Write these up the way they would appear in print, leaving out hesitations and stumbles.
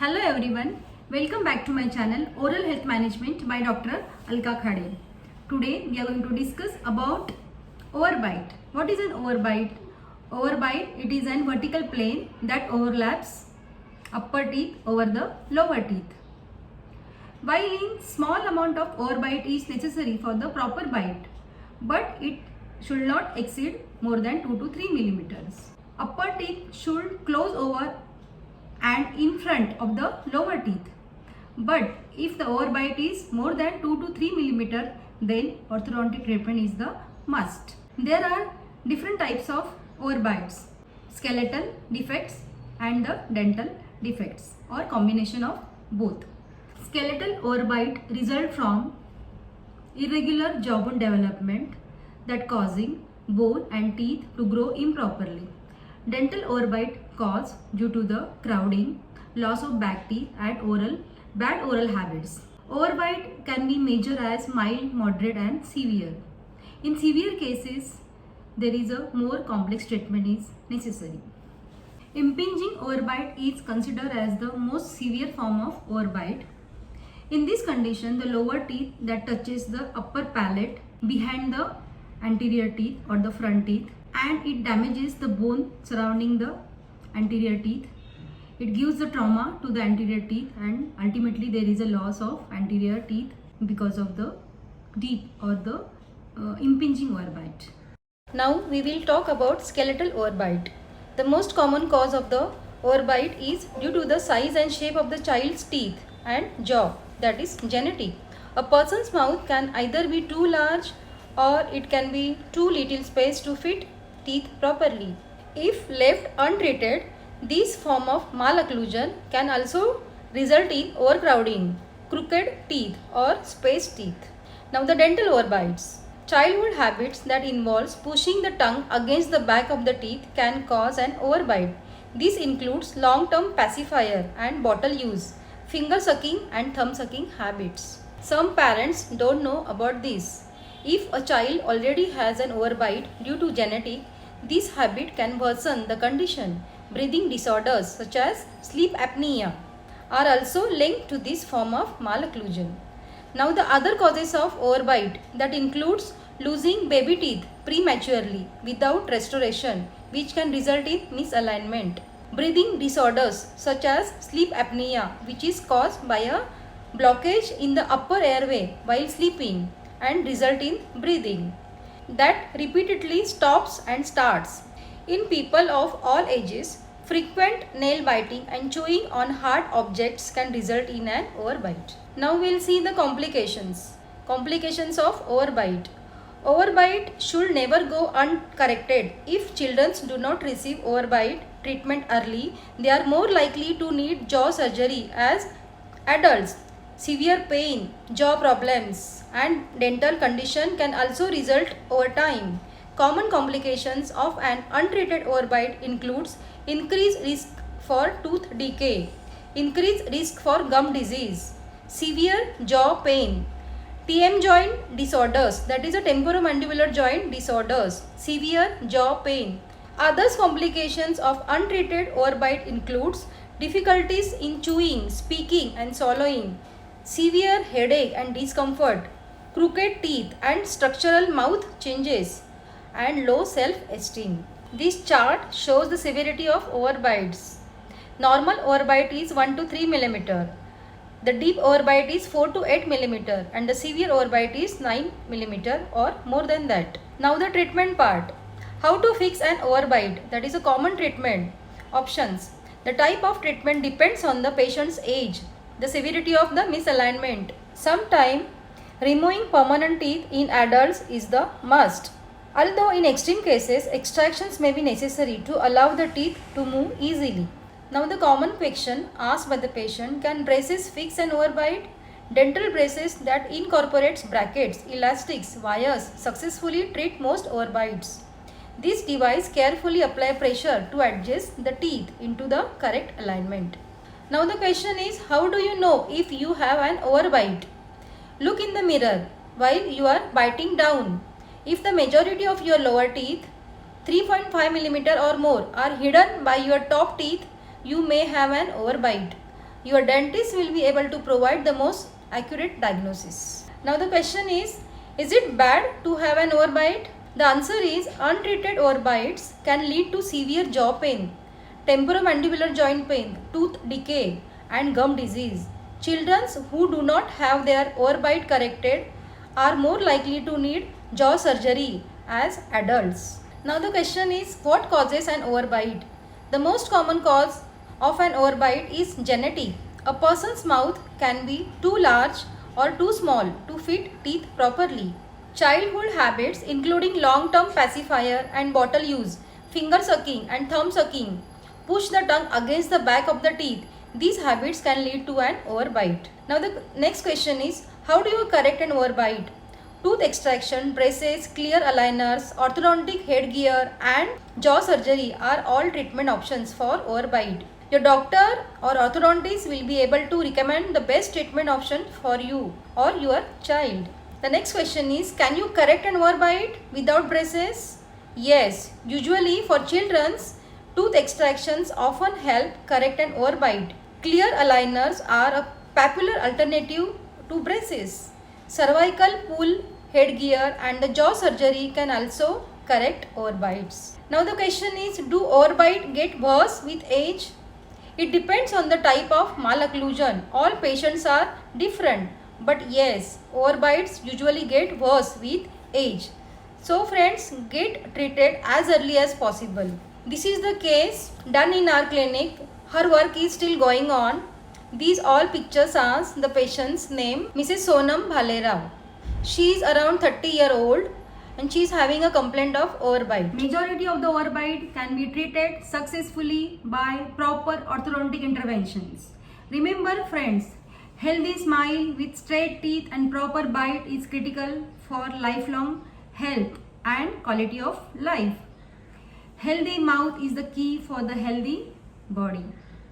Hello everyone, welcome back to my channel Oral Health Management by Dr. Alka Khade. Today we are going to discuss about overbite. What is an overbite? Overbite, it is an vertical plane that overlaps upper teeth over the lower teeth. While in small amount of overbite is necessary for the proper bite, but it should not exceed more than 2 to 3 millimeters. Upper teeth should close over and in front of the lower teeth. But if the overbite is more than 2 to 3 millimeter, then orthodontic treatment is the must. There are different types of overbites: skeletal defects and the dental defects, or combination of both. Skeletal overbite result from irregular jawbone development that causing bone and teeth to grow improperly. Dental overbite caused due to the crowding, loss of back teeth and bad oral habits. Overbite can be measured as mild, moderate and severe. In severe cases, there is a more complex treatment is necessary. Impinging overbite is considered as the most severe form of overbite. In this condition, the lower teeth that touches the upper palate behind the anterior teeth or the front teeth, and it damages the bone surrounding the anterior teeth. It gives the trauma to the anterior teeth and ultimately there is a loss of anterior teeth because of the deep or the impinging overbite. Now we will talk about skeletal overbite. The most common cause of the overbite is due to the size and shape of the child's teeth and jaw, that is genetic. A person's mouth can either be too large or it can be too little space to fit teeth properly. If left untreated, this form of malocclusion can also result in overcrowding, crooked teeth or spaced teeth. Now the dental overbites. Childhood habits that involves pushing the tongue against the back of the teeth can cause an overbite. This includes long-term pacifier and bottle use, finger sucking and thumb sucking habits. Some parents don't know about this. If a child already has an overbite due to genetic, this habit can worsen the condition. Breathing disorders such as sleep apnea are also linked to this form of malocclusion. Now the other causes of overbite that includes losing baby teeth prematurely without restoration, which can result in misalignment. Breathing disorders such as sleep apnea, which is caused by a blockage in the upper airway while sleeping and result in breathing that repeatedly stops and starts. In people of all ages, frequent nail biting and chewing on hard objects can result in an overbite. Now we will see the complications. Complications of overbite. Overbite should never go uncorrected. If children do not receive overbite treatment early, they are more likely to need jaw surgery as adults. Severe pain, jaw problems and dental condition can also result over time. Common complications of an untreated overbite includes increased risk for tooth decay, increased risk for gum disease, severe jaw pain, TM joint disorders, that is a temporomandibular joint disorders, severe jaw pain. Other complications of untreated overbite includes difficulties in chewing, speaking and swallowing, severe headache and discomfort, crooked teeth and structural mouth changes, and low self-esteem. This chart shows the severity of overbites. Normal overbite is 1 to 3 millimeter. The deep overbite is 4 to 8 millimeter and the severe overbite is 9 millimeter or more than that. Now the treatment part. How to fix an overbite, that is a common treatment. Options. The type of treatment depends on the patient's age, the severity of the misalignment. Sometimes removing permanent teeth in adults is the must. Although in extreme cases, extractions may be necessary to allow the teeth to move easily. Now the common question asked by the patient: can braces fix an overbite? Dental braces that incorporates brackets, elastics, wires successfully treat most overbites. This device carefully applies pressure to adjust the teeth into the correct alignment. Now the question is, how do you know if you have an overbite? Look in the mirror while you are biting down. If the majority of your lower teeth, 3.5 mm or more, are hidden by your top teeth, you may have an overbite. your dentist will be able to provide the most accurate diagnosis. Now the question is it bad to have an overbite? The answer is untreated overbites can lead to severe jaw pain, temporomandibular joint pain, tooth decay and gum disease. Children who do not have their overbite corrected are more likely to need jaw surgery as adults. Now the question is what causes an overbite? The most common cause of an overbite is genetic. A person's mouth can be too large or too small to fit teeth properly. Childhood habits including long-term pacifier and bottle use, finger sucking and thumb sucking, push the tongue against the back of the teeth. These habits can lead to an overbite. Now the next question is how do you correct an overbite? Tooth extraction, braces, clear aligners, orthodontic headgear and jaw surgery are all treatment options for overbite. Your doctor or orthodontist will be able to recommend the best treatment option for you or your child. The next question is can you correct an overbite without braces? Yes, usually for children's tooth extractions often help correct an overbite. Clear aligners are a popular alternative to braces. Cervical pull headgear and the jaw surgery can also correct overbites. Now the question is do overbite get worse with age? It depends on the type of malocclusion. All patients are different. But yes, overbites usually get worse with age. So friends, get treated as early as possible. This is the case done in our clinic. Her work is still going on. These all pictures are the patient's name, Mrs. Sonam Bhalerao. She is around 30-year-old and she is having a complaint of overbite. Majority of the overbite can be treated successfully by proper orthodontic interventions. Remember friends, healthy smile with straight teeth and proper bite is critical for lifelong health and quality of life. Healthy mouth is the key for the healthy body.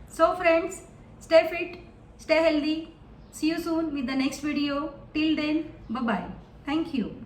So friends, stay fit, stay healthy. See you soon with the next video. Till then, bye-bye. Thank you.